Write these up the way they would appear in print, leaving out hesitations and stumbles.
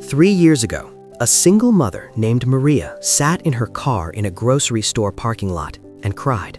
3 years ago, a single mother named Maria sat in her car in a grocery store parking lot and cried.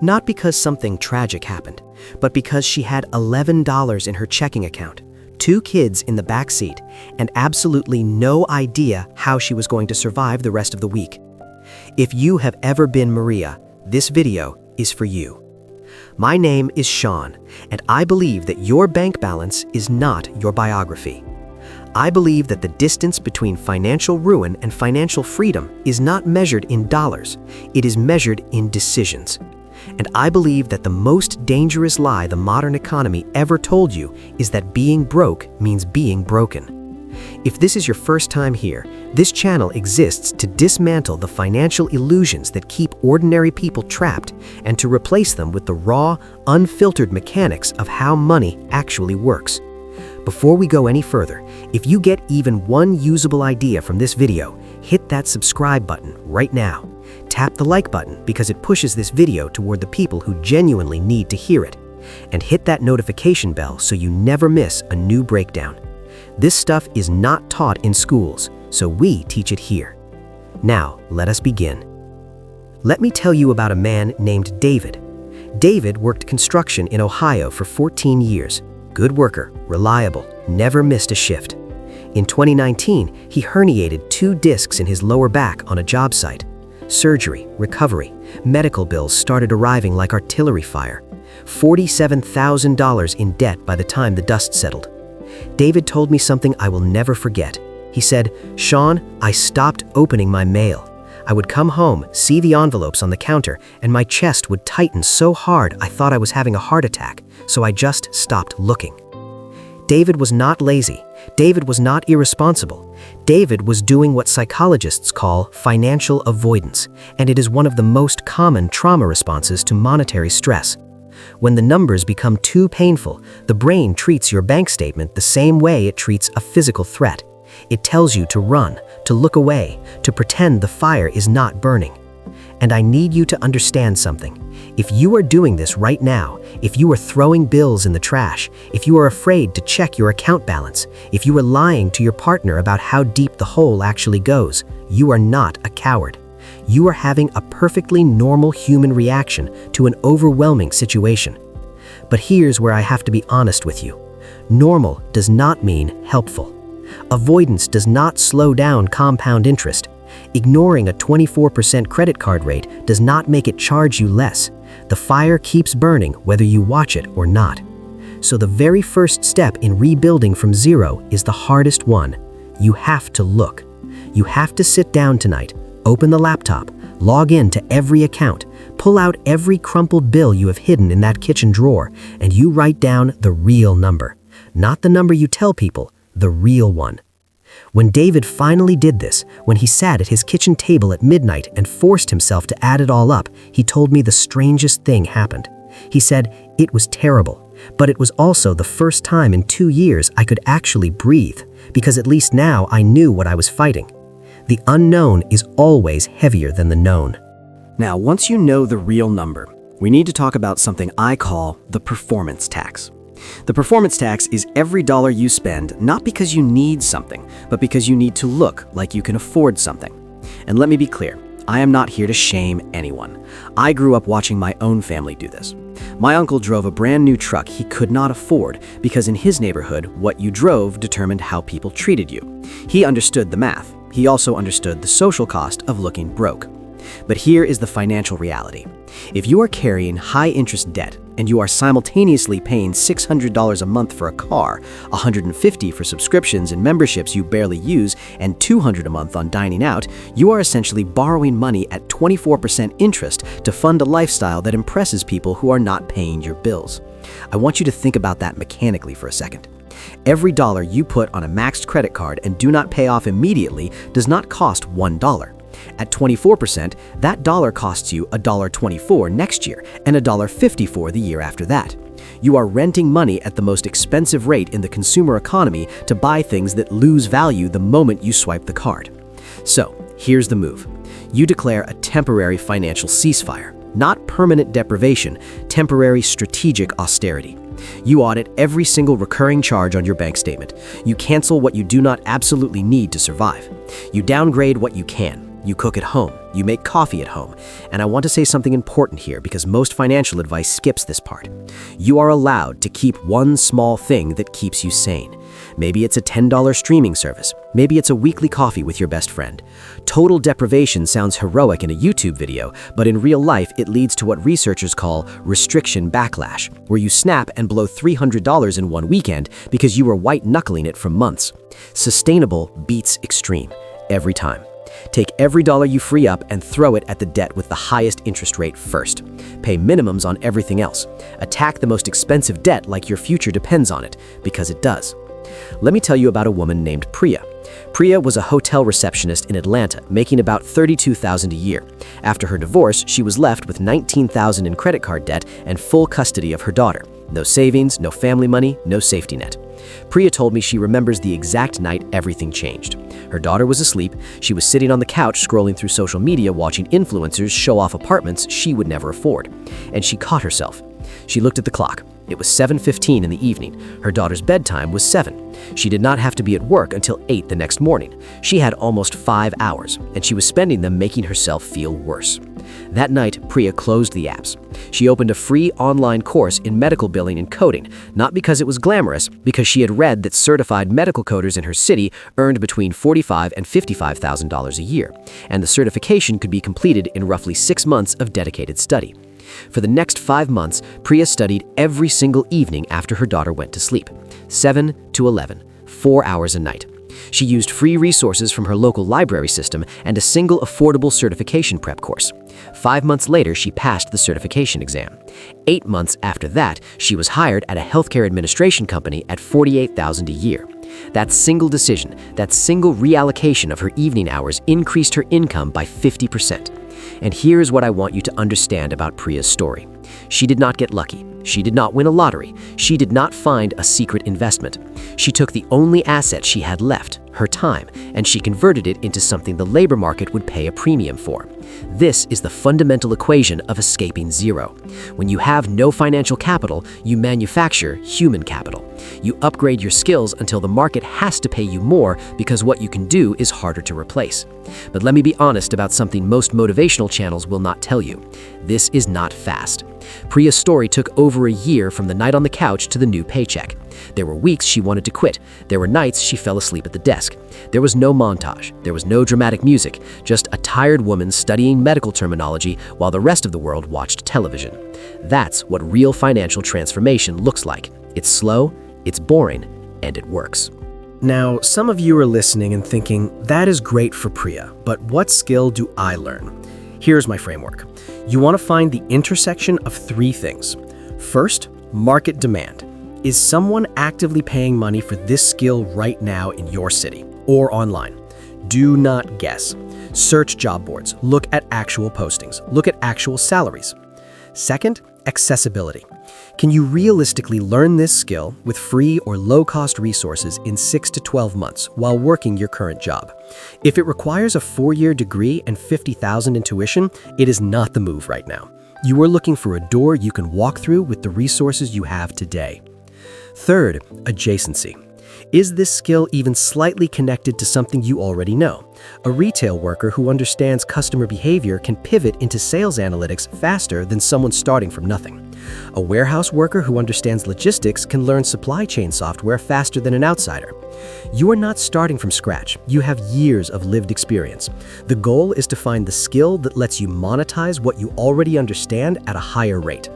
Not because something tragic happened, but because she had $11 in her checking account, 2 kids in the back seat, and absolutely no idea how she was going to survive the rest of the week. If you have ever been Maria, this video is for you. My name is Sean, and I believe that your bank balance is not your biography. I believe that the distance between financial ruin and financial freedom is not measured in dollars, it is measured in decisions. And I believe that the most dangerous lie the modern economy ever told you is that being broke means being broken. If this is your first time here, this channel exists to dismantle the financial illusions that keep ordinary people trapped and to replace them with the raw, unfiltered mechanics of how money actually works. Before we go any further, if you get even one usable idea from this video, hit that subscribe button right now. Tap the like button because it pushes this video toward the people who genuinely need to hear it. And hit that notification bell so you never miss a new breakdown. This stuff is not taught in schools, so we teach it here. Now, let us begin. Let me tell you about a man named David. David worked construction in Ohio for 14 years. Good worker, reliable, never missed a shift. In 2019, he herniated 2 discs in his lower back on a job site. Surgery, recovery, medical bills started arriving like artillery fire. $47,000 in debt by the time the dust settled. David told me something I will never forget. He said, "Sean, I stopped opening my mail. I would come home, see the envelopes on the counter, and my chest would tighten so hard I thought I was having a heart attack, so I just stopped looking." David was not lazy. David was not irresponsible. David was doing what psychologists call financial avoidance, and it is one of the most common trauma responses to monetary stress. When the numbers become too painful, the brain treats your bank statement the same way it treats a physical threat. It tells you to run, to look away, to pretend the fire is not burning. And I need you to understand something. If you are doing this right now, if you are throwing bills in the trash, if you are afraid to check your account balance, if you are lying to your partner about how deep the hole actually goes, you are not a coward. You are having a perfectly normal human reaction to an overwhelming situation. But here's where I have to be honest with you. Normal does not mean helpful. Avoidance does not slow down compound interest. Ignoring a 24% credit card rate does not make it charge you less. The fire keeps burning whether you watch it or not. So the very first step in rebuilding from zero is the hardest one. You have to look. You have to sit down tonight, open the laptop, log in to every account, pull out every crumpled bill you have hidden in that kitchen drawer, and you write down the real number. Not the number you tell people, the real one. When David finally did this, when he sat at his kitchen table at midnight and forced himself to add it all up, he told me the strangest thing happened. He said, "It was terrible, but it was also the first time in 2 years I could actually breathe, because at least now I knew what I was fighting." The unknown is always heavier than the known. Now, once you know the real number, we need to talk about something I call the performance tax. The performance tax is every dollar you spend not because you need something, but because you need to look like you can afford something. And let me be clear, I am not here to shame anyone. I grew up watching my own family do this. My uncle drove a brand new truck he could not afford because in his neighborhood, what you drove determined how people treated you. He understood the math. He also understood the social cost of looking broke. But here is the financial reality. If you are carrying high-interest debt and you are simultaneously paying $600 a month for a car, $150 for subscriptions and memberships you barely use, and $200 a month on dining out, you are essentially borrowing money at 24% interest to fund a lifestyle that impresses people who are not paying your bills. I want you to think about that mechanically for a second. Every dollar you put on a maxed credit card and do not pay off immediately does not cost $1. At 24%, that dollar costs you $1.24 next year and $1.54 the year after that. You are renting money at the most expensive rate in the consumer economy to buy things that lose value the moment you swipe the card. So, here's the move. You declare a temporary financial ceasefire, not permanent deprivation, temporary strategic austerity. You audit every single recurring charge on your bank statement. You cancel what you do not absolutely need to survive. You downgrade what you can. You cook at home. You make coffee at home. And I want to say something important here because most financial advice skips this part. You are allowed to keep one small thing that keeps you sane. Maybe it's a $10 streaming service. Maybe it's a weekly coffee with your best friend. Total deprivation sounds heroic in a YouTube video, but in real life it leads to what researchers call restriction backlash, where you snap and blow $300 in one weekend because you were white-knuckling it for months. Sustainable beats extreme, every time. Take every dollar you free up and throw it at the debt with the highest interest rate first. Pay minimums on everything else. Attack the most expensive debt like your future depends on it, because it does. Let me tell you about a woman named Priya. Priya was a hotel receptionist in Atlanta, making about $32,000 a year. After her divorce, she was left with $19,000 in credit card debt and full custody of her daughter. No savings, no family money, no safety net. Priya told me she remembers the exact night everything changed. Her daughter was asleep, she was sitting on the couch scrolling through social media watching influencers show off apartments she would never afford. And she caught herself. She looked at the clock. It was 7:15 in the evening. Her daughter's bedtime was 7. She did not have to be at work until 8 the next morning. She had almost 5 hours, and she was spending them making herself feel worse. That night, Priya closed the apps. She opened a free online course in medical billing and coding, not because it was glamorous, because she had read that certified medical coders in her city earned between $45,000 and $55,000 a year, and the certification could be completed in roughly 6 months of dedicated study. For the next 5 months, Priya studied every single evening after her daughter went to sleep. 7 to 11, 4 hours a night. She used free resources from her local library system and a single affordable certification prep course. 5 months later, she passed the certification exam. 8 months after that, she was hired at a healthcare administration company at $48,000 a year. That single decision, that single reallocation of her evening hours increased her income by 50%. And here's what I want you to understand about Priya's story. She did not get lucky. She did not win a lottery. She did not find a secret investment. She took the only asset she had left, her time, and she converted it into something the labor market would pay a premium for. This is the fundamental equation of escaping zero. When you have no financial capital, you manufacture human capital. You upgrade your skills until the market has to pay you more because what you can do is harder to replace. But let me be honest about something most motivational channels will not tell you. This is not fast. Priya's story took over a year from the night on the couch to the new paycheck. There were weeks she wanted to quit. There were nights she fell asleep at the desk. There was no montage. There was no dramatic music, just a tired woman studying medical terminology while the rest of the world watched television. That's what real financial transformation looks like. It's slow, it's boring, and it works. Now, some of you are listening and thinking, that is great for Priya, but what skill do I learn? Here's my framework. You want to find the intersection of 3 things. First, market demand. Is someone actively paying money for this skill right now in your city or online? Do not guess. Search job boards. Look at actual postings. Look at actual salaries. Second, accessibility. Can you realistically learn this skill with free or low-cost resources in 6 to 12 months while working your current job? If it requires a 4-year degree and $50,000 in tuition, it is not the move right now. You are looking for a door you can walk through with the resources you have today. Third, adjacency. Is this skill even slightly connected to something you already know? A retail worker who understands customer behavior can pivot into sales analytics faster than someone starting from nothing. A warehouse worker who understands logistics can learn supply chain software faster than an outsider. You are not starting from scratch. You have years of lived experience. The goal is to find the skill that lets you monetize what you already understand at a higher rate.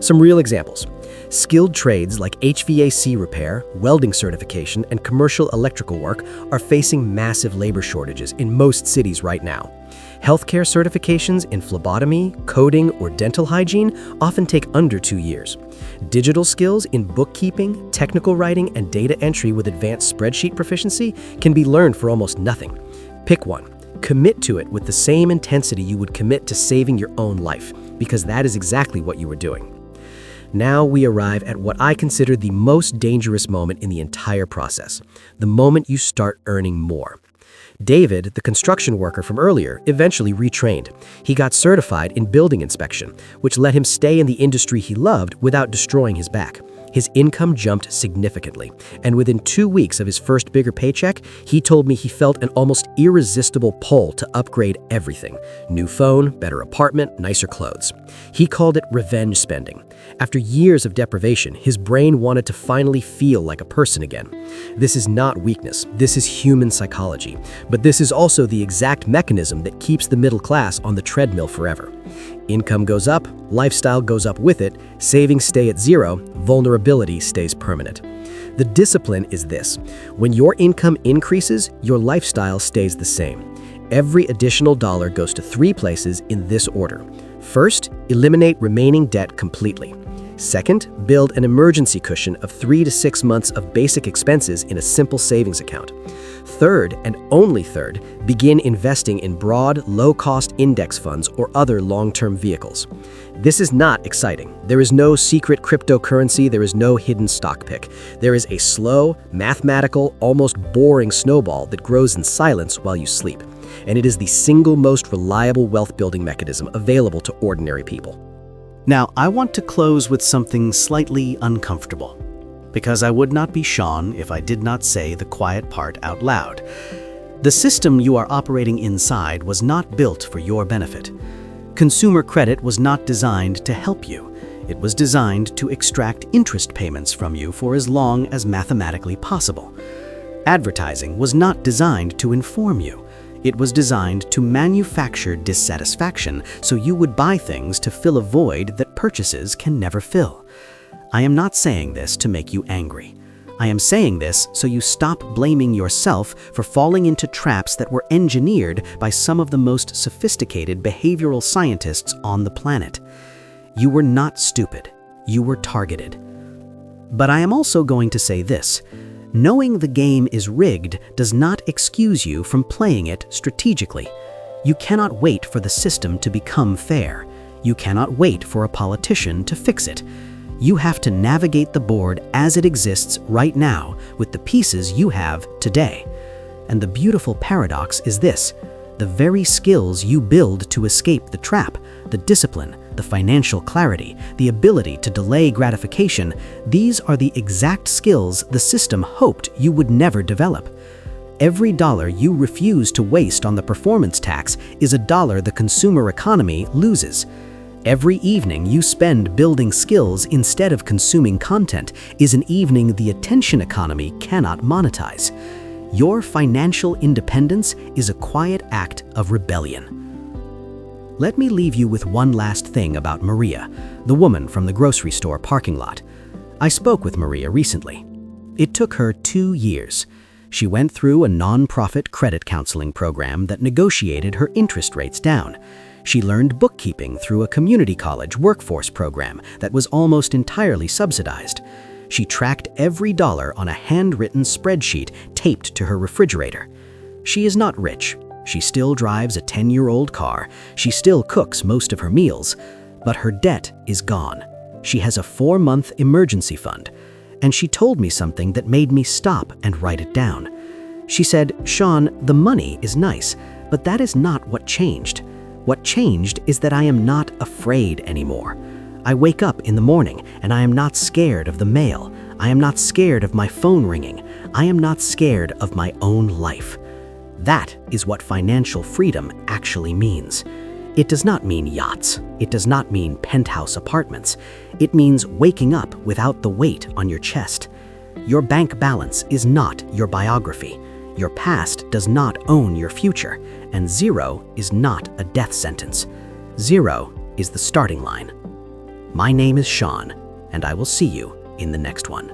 Some real examples. Skilled trades like HVAC repair, welding certification, and commercial electrical work are facing massive labor shortages in most cities right now. Healthcare certifications in phlebotomy, coding, or dental hygiene often take under 2 years. Digital skills in bookkeeping, technical writing, and data entry with advanced spreadsheet proficiency can be learned for almost nothing. Pick one. Commit to it with the same intensity you would commit to saving your own life, because that is exactly what you are doing. Now we arrive at what I consider the most dangerous moment in the entire process, the moment you start earning more. David, the construction worker from earlier, eventually retrained. He got certified in building inspection, which let him stay in the industry he loved without destroying his back. His income jumped significantly, and within 2 weeks of his first bigger paycheck, he told me he felt an almost irresistible pull to upgrade everything. New phone, better apartment, nicer clothes. He called it revenge spending. After years of deprivation, his brain wanted to finally feel like a person again. This is not weakness, this is human psychology. But this is also the exact mechanism that keeps the middle class on the treadmill forever. Income goes up, lifestyle goes up with it, savings stay at zero, vulnerability stays permanent. The discipline is this: when your income increases, your lifestyle stays the same. Every additional dollar goes to 3 places in this order. First, eliminate remaining debt completely. Second, build an emergency cushion of 3 to 6 months of basic expenses in a simple savings account. Third, and only third, begin investing in broad, low-cost index funds or other long-term vehicles. This is not exciting. There is no secret cryptocurrency, there is no hidden stock pick. There is a slow, mathematical, almost boring snowball that grows in silence while you sleep. And it is the single most reliable wealth-building mechanism available to ordinary people. Now, I want to close with something slightly uncomfortable, because I would not be Sean if I did not say the quiet part out loud. The system you are operating inside was not built for your benefit. Consumer credit was not designed to help you. It was designed to extract interest payments from you for as long as mathematically possible. Advertising was not designed to inform you. It was designed to manufacture dissatisfaction so you would buy things to fill a void that purchases can never fill. I am not saying this to make you angry. I am saying this so you stop blaming yourself for falling into traps that were engineered by some of the most sophisticated behavioral scientists on the planet. You were not stupid. You were targeted. But I am also going to say this: knowing the game is rigged does not excuse you from playing it strategically. You cannot wait for the system to become fair. You cannot wait for a politician to fix it. You have to navigate the board as it exists right now with the pieces you have today. And the beautiful paradox is this: the very skills you build to escape the trap, the discipline, the financial clarity, the ability to delay gratification, these are the exact skills the system hoped you would never develop. Every dollar you refuse to waste on the performance tax is a dollar the consumer economy loses. Every evening you spend building skills instead of consuming content is an evening the attention economy cannot monetize. Your financial independence is a quiet act of rebellion. Let me leave you with one last thing about Maria, the woman from the grocery store parking lot. I spoke with Maria recently. It took her 2 years. She went through a non-profit credit counseling program that negotiated her interest rates down. She learned bookkeeping through a community college workforce program that was almost entirely subsidized. She tracked every dollar on a handwritten spreadsheet taped to her refrigerator. She is not rich. She still drives a 10-year-old car. She still cooks most of her meals. But her debt is gone. She has a 4-month emergency fund. And she told me something that made me stop and write it down. She said, "Sean, the money is nice, but that is not what changed. What changed is that I am not afraid anymore. I wake up in the morning and I am not scared of the mail. I am not scared of my phone ringing. I am not scared of my own life." That is what financial freedom actually means. It does not mean yachts. It does not mean penthouse apartments. It means waking up without the weight on your chest. Your bank balance is not your biography. Your past does not own your future, and 0 is not a death sentence. 0 is the starting line. My name is Sean, and I will see you in the next one.